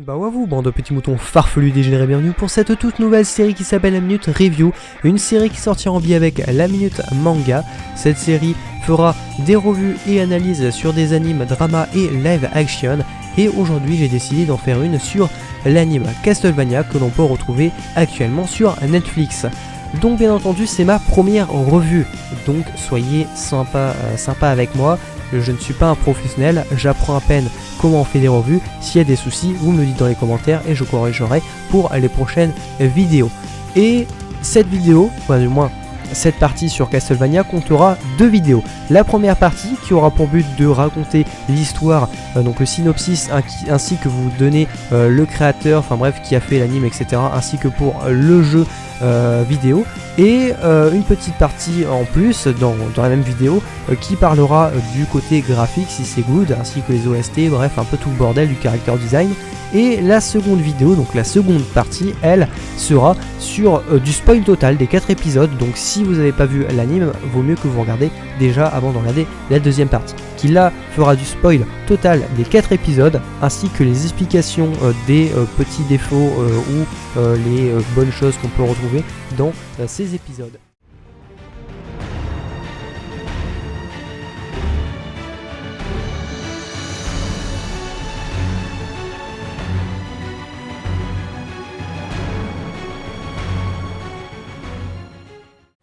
Bah ouais vous, bande de petits moutons farfelus dégénérés, bienvenue pour cette toute nouvelle série qui s'appelle La Minute Review, une série qui sortira en biais avec La Minute Manga. Cette série fera des revues et analyses sur des animes, drama et live action, et aujourd'hui j'ai décidé d'en faire une sur l'anime Castlevania que l'on peut retrouver actuellement sur Netflix. Donc bien entendu c'est ma première revue, donc soyez sympa avec moi. Je ne suis pas un professionnel, j'apprends à peine comment on fait des revues. S'il y a des soucis, vous me le dites dans les commentaires et je corrigerai pour les prochaines vidéos. Et cette vidéo, enfin du moins cette partie sur Castlevania comptera deux vidéos. La première partie qui aura pour but de raconter l'histoire, donc le synopsis ainsi que vous donner le créateur, enfin bref qui a fait l'anime etc. ainsi que pour le jeu vidéo. Et une petite partie en plus dans la même vidéo qui parlera du côté graphique si c'est good, ainsi que les OST, bref un peu tout le bordel du character design. Et la seconde vidéo, donc la seconde partie, elle sera sur du spoil total des 4 épisodes. Donc si vous n'avez pas vu l'anime, vaut mieux que vous regardez déjà avant de regarder la deuxième partie, qui là fera du spoil total des 4 épisodes, ainsi que les explications des petits défauts ou les bonnes choses qu'on peut retrouver dans ces épisodes.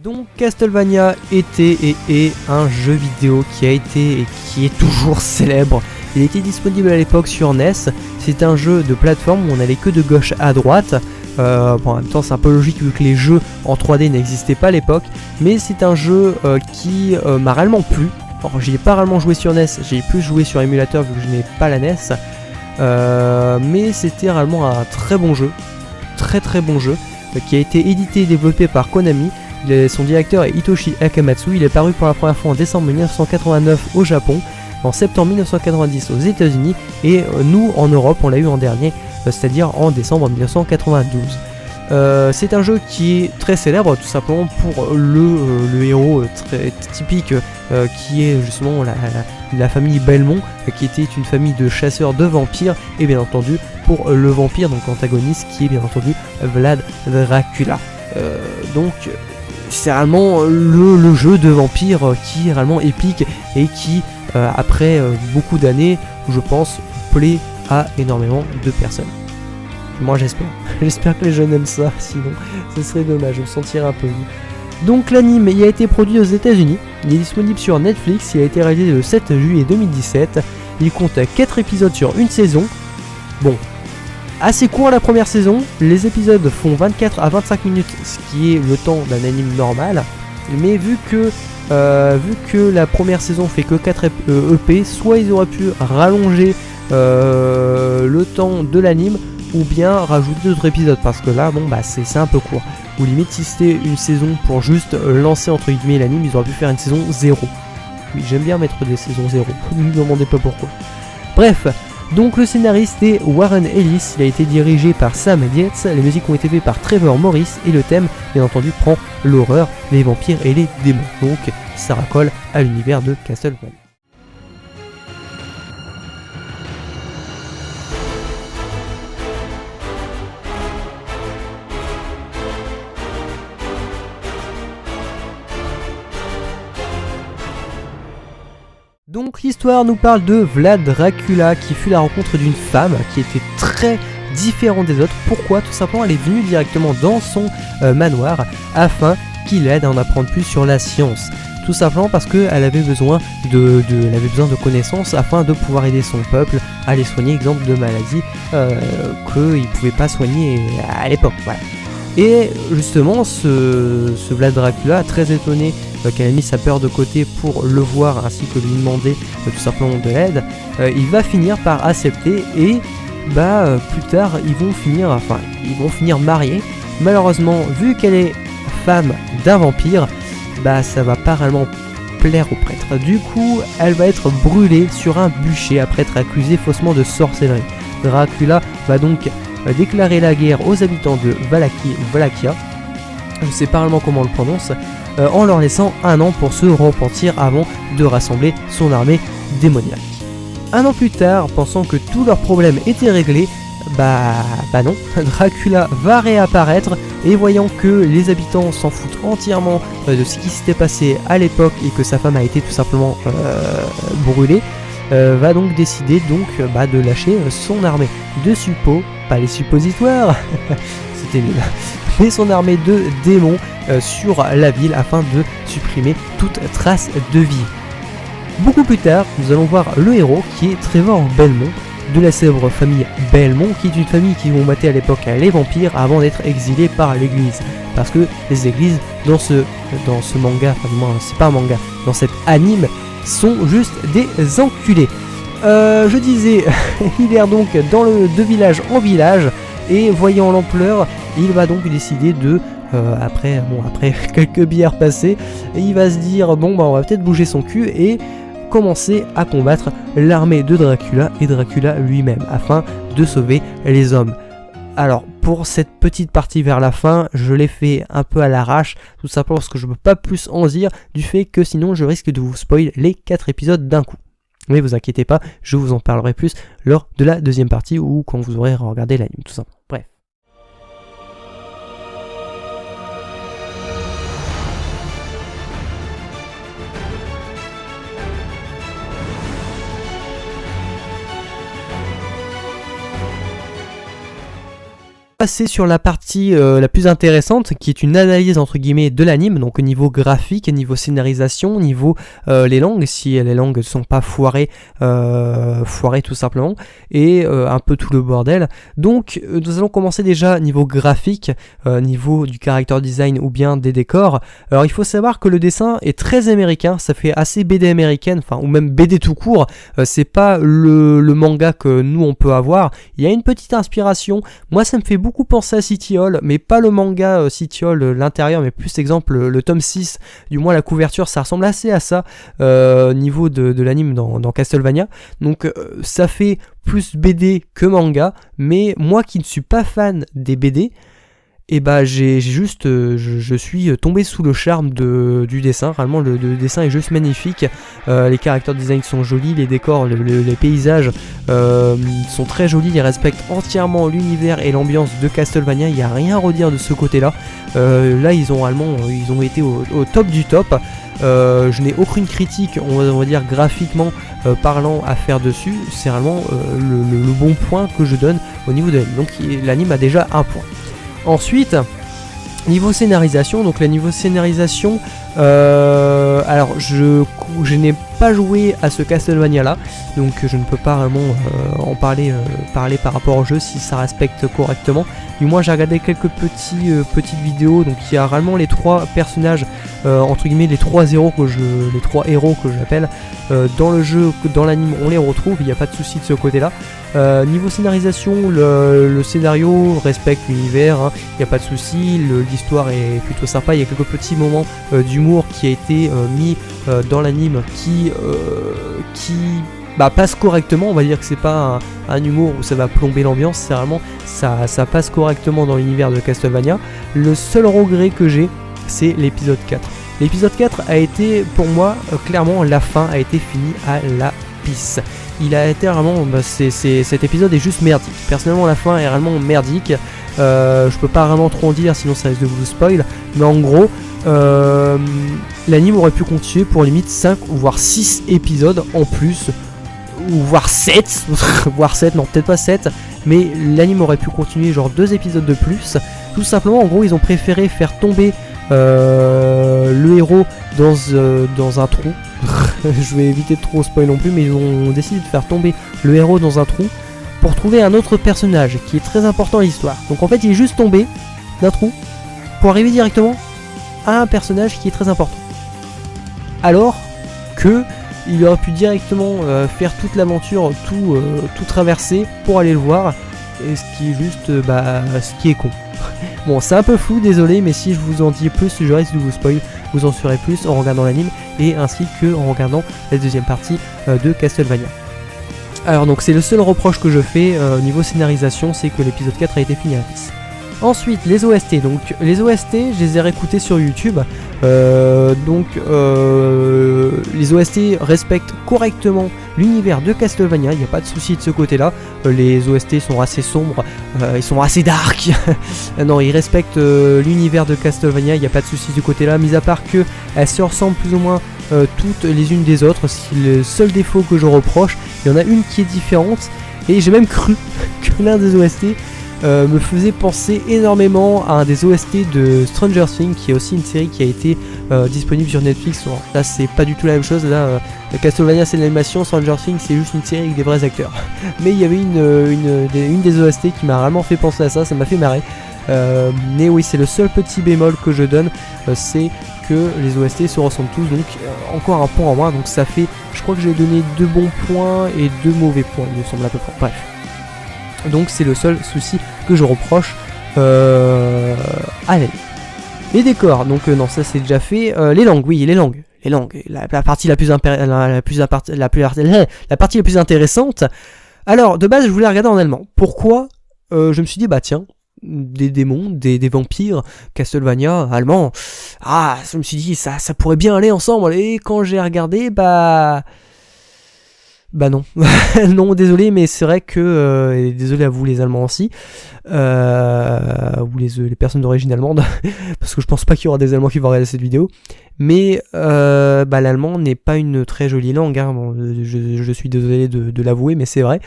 Donc Castlevania était et est un jeu vidéo qui a été et qui est toujours célèbre. Il était disponible à l'époque sur NES, c'est un jeu de plateforme où on allait que de gauche à droite. Bon, en même temps c'est un peu logique vu que les jeux en 3D n'existaient pas à l'époque, mais c'est un jeu qui m'a réellement plu. Alors j'y ai pas réellement joué sur NES, j'ai plus joué sur émulateur vu que je n'ai pas la NES, mais c'était réellement un très bon jeu, très bon jeu, qui a été édité et développé par Konami. Son directeur est Hitoshi Akamatsu, il est paru pour la première fois en décembre 1989 au Japon, en septembre 1990 aux États-Unis, et nous en Europe on l'a eu en dernier, c'est-à-dire en décembre 1992. C'est un jeu qui est très célèbre tout simplement pour le héros très typique qui est justement la famille Belmont, qui était une famille de chasseurs de vampires, et bien entendu pour le vampire, donc antagoniste, qui est bien entendu Vlad Dracula. Donc c'est réellement le jeu de vampire qui est réellement épique et qui après beaucoup d'années je pense plaît à énormément de personnes. Moi j'espère. J'espère que les jeunes aiment ça, sinon ce serait dommage, je me sentirais un peu vieux. Donc l'anime il a été produit aux États-Unis, il est disponible sur Netflix, il a été réalisé le 7 juillet 2017, il compte 4 épisodes sur une saison. Bon, assez court la première saison, les épisodes font 24 à 25 minutes, ce qui est le temps d'un anime normal, mais vu que la première saison fait que 4 EP, soit ils auraient pu rallonger le temps de l'anime, ou bien rajouter d'autres épisodes, parce que là bon bah c'est un peu court, ou limite si c'était une saison pour juste lancer entre guillemets l'anime, ils auraient pu faire une saison 0. Oui, j'aime bien mettre des saisons 0, ne me demandez pas pourquoi. Bref, donc le scénariste est Warren Ellis, il a été dirigé par Sam Dietz, les musiques ont été faites par Trevor Morris, et le thème bien entendu prend l'horreur, les vampires et les démons, donc ça racole à l'univers de Castlevania. Donc l'histoire nous parle de Vlad Dracula qui fut la rencontre d'une femme qui était très différente des autres. Pourquoi? Tout simplement elle est venue directement dans son manoir afin qu'il l'aide à en apprendre plus sur la science. Tout simplement parce qu'elle avait besoin de connaissances afin de pouvoir aider son peuple à les soigner, exemple de maladies qu'ils ne pouvaient pas soigner à l'époque. Voilà. Et justement ce Vlad Dracula, très étonné qu'elle ait mis sa peur de côté pour le voir ainsi que lui demander tout simplement de l'aide, il va finir par accepter et plus tard ils vont finir mariés. Malheureusement vu qu'elle est femme d'un vampire, ça va pas réellement plaire au prêtre. Du coup elle va être brûlée sur un bûcher après être accusée faussement de sorcellerie. Dracula va donc déclarer la guerre aux habitants de Valaquia, je sais pas réellement comment on le prononce, en leur laissant un an pour se repentir avant de rassembler son armée démoniaque. Un an plus tard, pensant que tous leurs problèmes étaient réglés, bah non, Dracula va réapparaître et voyant que les habitants s'en foutent entièrement de ce qui s'était passé à l'époque et que sa femme a été tout simplement brûlée, va donc décider de lâcher son armée de suppos, pas les suppositoires, c'était nul, mais son armée de démons sur la ville afin de supprimer toute trace de vie. Beaucoup plus tard, nous allons voir le héros qui est Trevor Belmont, de la célèbre famille Belmont, qui est une famille qui vont mater à l'époque les vampires avant d'être exilés par l'église. Parce que les églises, dans ce manga, enfin du moins c'est pas un manga, dans cet anime, sont juste des enculés. Je disais, il erre donc de village en village, et voyant l'ampleur, il va donc décider de... après quelques bières passées, il va se dire on va peut-être bouger son cul et commencer à combattre l'armée de Dracula et Dracula lui-même afin de sauver les hommes. Alors pour cette petite partie vers la fin, je l'ai fait un peu à l'arrache, tout simplement parce que je ne peux pas plus en dire du fait que sinon je risque de vous spoil les 4 épisodes d'un coup. Mais vous inquiétez pas, je vous en parlerai plus lors de la deuxième partie ou quand vous aurez regardé l'anime tout simplement. Bref. Passer sur la partie la plus intéressante qui est une analyse entre guillemets de l'anime, donc au niveau graphique, au niveau scénarisation, au niveau les langues, si les langues ne sont pas foirées tout simplement, et un peu tout le bordel. Donc nous allons commencer déjà niveau graphique, niveau du character design ou bien des décors. Alors il faut savoir que le dessin est très américain, ça fait assez BD américaine, enfin ou même BD tout court, c'est pas le manga que nous on peut avoir, il y a une petite inspiration, moi ça me fait beaucoup penser à City Hall, mais pas le manga City Hall, l'intérieur, mais plus exemple le tome 6, du moins la couverture, ça ressemble assez à ça, niveau de l'anime dans Castlevania, donc ça fait plus BD que manga, mais moi qui ne suis pas fan des BD, et j'ai juste, je suis tombé sous le charme du dessin. Réellement le dessin est juste magnifique, les character design sont jolis, les décors, les paysages sont très jolis, ils respectent entièrement l'univers et l'ambiance de Castlevania, il n'y a rien à redire de ce côté là. Là ils ont été au top du top. Je n'ai aucune critique, on va dire graphiquement parlant, à faire dessus, c'est vraiment le bon point que je donne au niveau de l'anime, donc l'anime a déjà un point. Ensuite, niveau scénarisation, donc le niveau scénarisation, alors je n'ai pas joué à ce Castlevania là, donc je ne peux pas vraiment en parler par rapport au jeu si ça respecte correctement. Du moins j'ai regardé quelques petites vidéos, donc il y a réellement les 3 personnages, entre guillemets les 3 héros que j'appelle, dans le jeu, dans l'anime on les retrouve, il n'y a pas de souci de ce côté là. Niveau scénarisation, le scénario respecte l'univers, il n'y a pas de souci, l'histoire est plutôt sympa, il y a quelques petits moments d'humour qui a été mis dans l'anime qui passe correctement, on va dire que c'est pas un humour où ça va plomber l'ambiance, c'est vraiment ça passe correctement dans l'univers de Castlevania. Le seul regret que j'ai, c'est l'épisode 4. L'épisode 4 a été pour moi clairement la fin a été finie à la pisse. Il a été vraiment, cet épisode est juste merdique. Personnellement la fin est réellement merdique. Je peux pas vraiment trop en dire sinon ça risque de vous spoil. Mais en gros, l'anime aurait pu continuer pour limite 5 ou voire 6 épisodes en plus. Ou voire 7, voire 7, non peut-être pas 7. Mais l'anime aurait pu continuer genre 2 épisodes de plus. Tout simplement en gros ils ont préféré faire tomber le héros dans un trou. Je vais éviter de trop spoil non plus, mais ils ont décidé de faire tomber le héros dans un trou pour trouver un autre personnage qui est très important à l'histoire. Donc en fait il est juste tombé d'un trou pour arriver directement à un personnage qui est très important. Alors que il aurait pu directement faire toute l'aventure, tout traverser pour aller le voir, et ce qui est juste ce qui est con. Bon, c'est un peu flou, désolé, mais si je vous en dis plus, je risque de vous spoil. Vous en saurez plus en regardant l'anime et ainsi que en regardant la deuxième partie de Castlevania. Alors donc c'est le seul reproche que je fais au niveau scénarisation, c'est que l'épisode 4 a été fini à la pisse. Ensuite, les OST. Donc, les OST, je les ai réécoutés sur YouTube. Les OST respectent correctement l'univers de Castlevania. Il n'y a pas de souci de ce côté-là. Les OST sont assez sombres, ils sont assez dark. Non, ils respectent l'univers de Castlevania. Il n'y a pas de souci de ce côté-là. Mis à part que elles se ressemblent plus ou moins toutes les unes des autres. C'est le seul défaut que je reproche. Il y en a une qui est différente. Et j'ai même cru que l'un des OST me faisait penser énormément à un des OST de Stranger Things, qui est aussi une série qui a été disponible sur Netflix. Bon, là c'est pas du tout la même chose, là Castlevania c'est de l'animation, Stranger Things c'est juste une série avec des vrais acteurs. Mais il y avait une des OST qui m'a vraiment fait penser à ça m'a fait marrer. Mais oui, c'est le seul petit bémol que je donne, c'est que les OST se ressemblent tous, donc encore un point en moins, donc ça fait, je crois que j'ai donné 2 bons points et 2 mauvais points, il me semble à peu près, bref. Donc c'est le seul souci que je reproche. Allez, les décors, donc non, ça c'est déjà fait. Les langues, oui, les langues, la partie la plus intéressante. Alors de base je voulais regarder en allemand. Pourquoi je me suis dit bah tiens, des démons, des vampires, Castlevania, allemand. Ah, je me suis dit ça pourrait bien aller ensemble. Et quand j'ai regardé, bah non, non, désolé, mais c'est vrai que, et désolé à vous les Allemands aussi, ou les personnes d'origine allemande, parce que je pense pas qu'il y aura des Allemands qui vont regarder cette vidéo, mais l'allemand n'est pas une très jolie langue, hein. Bon, je suis désolé de l'avouer, mais c'est vrai.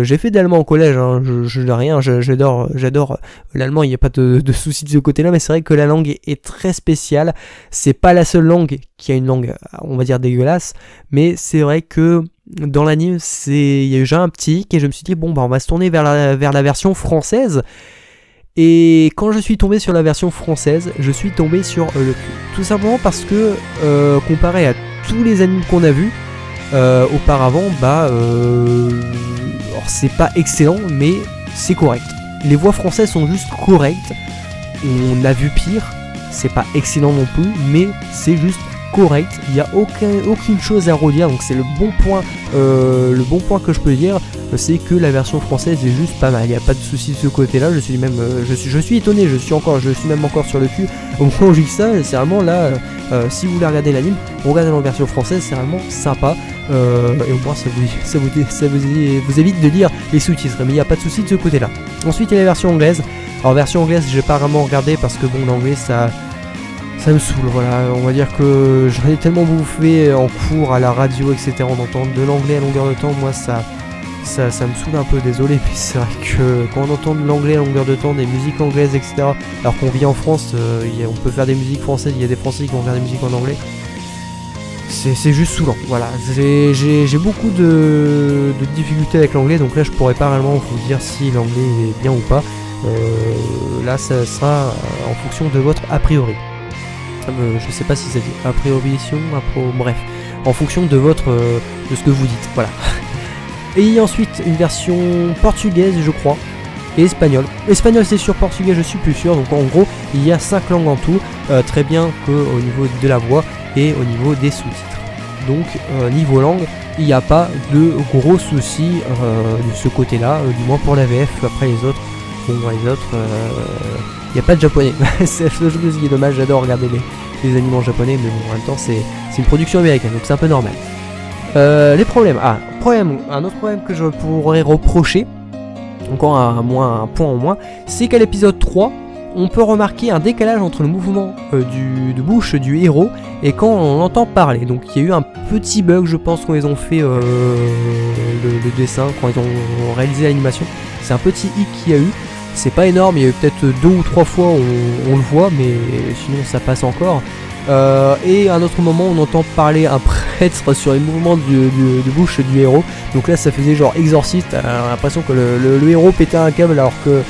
J'ai fait de l'allemand au collège, hein. J'adore l'allemand, il n'y a pas de souci de ce côté-là, mais c'est vrai que la langue est très spéciale. C'est pas la seule langue qui a une langue, on va dire, dégueulasse, mais c'est vrai que dans l'anime, il y a eu déjà un petit hic et je me suis dit bon bah on va se tourner vers la version française. Et quand je suis tombé sur la version française, je suis tombé sur le cul. Tout simplement parce que comparé à tous les animes qu'on a vus auparavant, alors c'est pas excellent mais c'est correct. Les voix françaises sont juste correctes. On a vu pire, c'est pas excellent non plus, mais c'est juste correct, il n'y a aucune chose à redire, donc c'est le bon point que je peux dire, c'est que la version française est juste pas mal, il n'y a pas de souci de ce côté là, je suis étonné, je suis même encore sur le cul au moment où je dis ça, c'est vraiment là, si vous voulez regarder l'anime, regardez en version française, c'est vraiment sympa, et au moins ça vous évite de lire les sous-titres, mais il n'y a pas de souci de ce côté là. Ensuite il y a la version anglaise. Alors version anglaise j'ai pas vraiment regardé parce que bon l'anglais ça me saoule, voilà, on va dire que j'en ai tellement bouffé en cours, à la radio, etc. On entend de l'anglais à longueur de temps, moi ça me saoule un peu, désolé, mais c'est vrai que quand on entend de l'anglais à longueur de temps, des musiques anglaises, etc., alors qu'on vit en France, on peut faire des musiques françaises, il y a des Français qui vont faire des musiques en anglais, c'est juste saoulant, voilà, j'ai beaucoup de difficultés avec l'anglais, donc là je pourrais pas réellement vous dire si l'anglais est bien ou pas, là ça sera en fonction de votre a priori. Je sais pas si ça dit bref, en fonction de de ce que vous dites, voilà. Et ensuite une version portugaise je crois, et espagnol. Espagnol c'est sûr, portugais je suis plus sûr, donc en gros il y a 5 langues en tout, très bien qu'au niveau de la voix et au niveau des sous-titres. Donc niveau langue, il n'y a pas de gros soucis de ce côté-là, du moins pour la VF, après les autres, il n'y a pas de japonais. C'est la chose qui est dommage, j'adore regarder les animes en japonais, mais bon, en même temps c'est une production américaine, donc c'est un peu normal. Les problèmes. Un autre problème que je pourrais reprocher, encore un point en moins, c'est qu'à l'épisode 3, on peut remarquer un décalage entre le mouvement de bouche du héros et quand on l'entend parler. Donc il y a eu un petit bug, je pense, quand ils ont fait le dessin, quand ils ont réalisé l'animation. C'est un petit hic qu'il y a eu. C'est pas énorme, il y a eu peut-être 2 ou 3 fois où on le voit, mais sinon ça passe encore. Et à un autre moment on entend parler un prêtre sur les mouvements de bouche du héros. Donc là ça faisait genre exorciste, on a l'impression que le héros pétait un câble alors que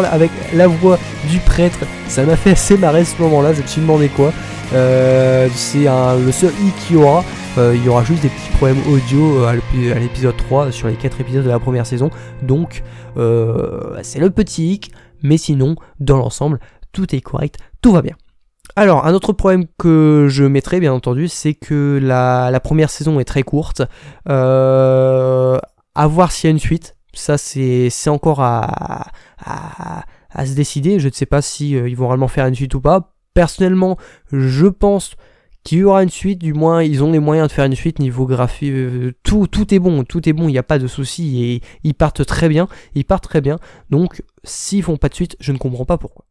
avec la voix du prêtre, ça m'a fait assez marrer ce moment là, je me suis demandé quoi. C'est le seul hic qu'il y aura. Il y aura juste des petits problèmes audio à l'épisode 3 sur les 4 épisodes de la première saison. Donc c'est le petit hic, mais sinon dans l'ensemble tout est correct, tout va bien. Alors un autre problème que je mettrai bien entendu, c'est que la première saison est très courte. À voir s'il y a une suite. Ça c'est encore à à se décider. Je ne sais pas si ils vont réellement faire une suite ou pas. Personnellement, je pense qu'il y aura une suite, du moins ils ont les moyens de faire une suite niveau graphique, tout est bon, il n'y a pas de souci et ils partent très bien, donc s'ils font pas de suite, je ne comprends pas pourquoi.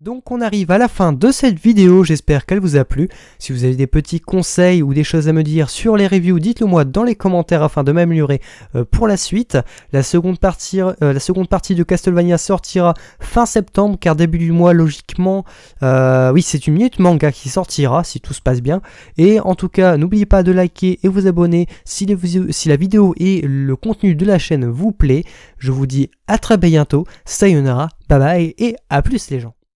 Donc on arrive à la fin de cette vidéo, j'espère qu'elle vous a plu. Si vous avez des petits conseils ou des choses à me dire sur les reviews, dites-le moi dans les commentaires afin de m'améliorer pour la suite. La seconde partie de Castlevania sortira fin septembre, car début du mois logiquement, oui c'est une minute manga qui sortira si tout se passe bien. Et en tout cas, n'oubliez pas de liker et vous abonner si la vidéo et le contenu de la chaîne vous plaît. Je vous dis à très bientôt, sayonara, bye bye et à plus les gens.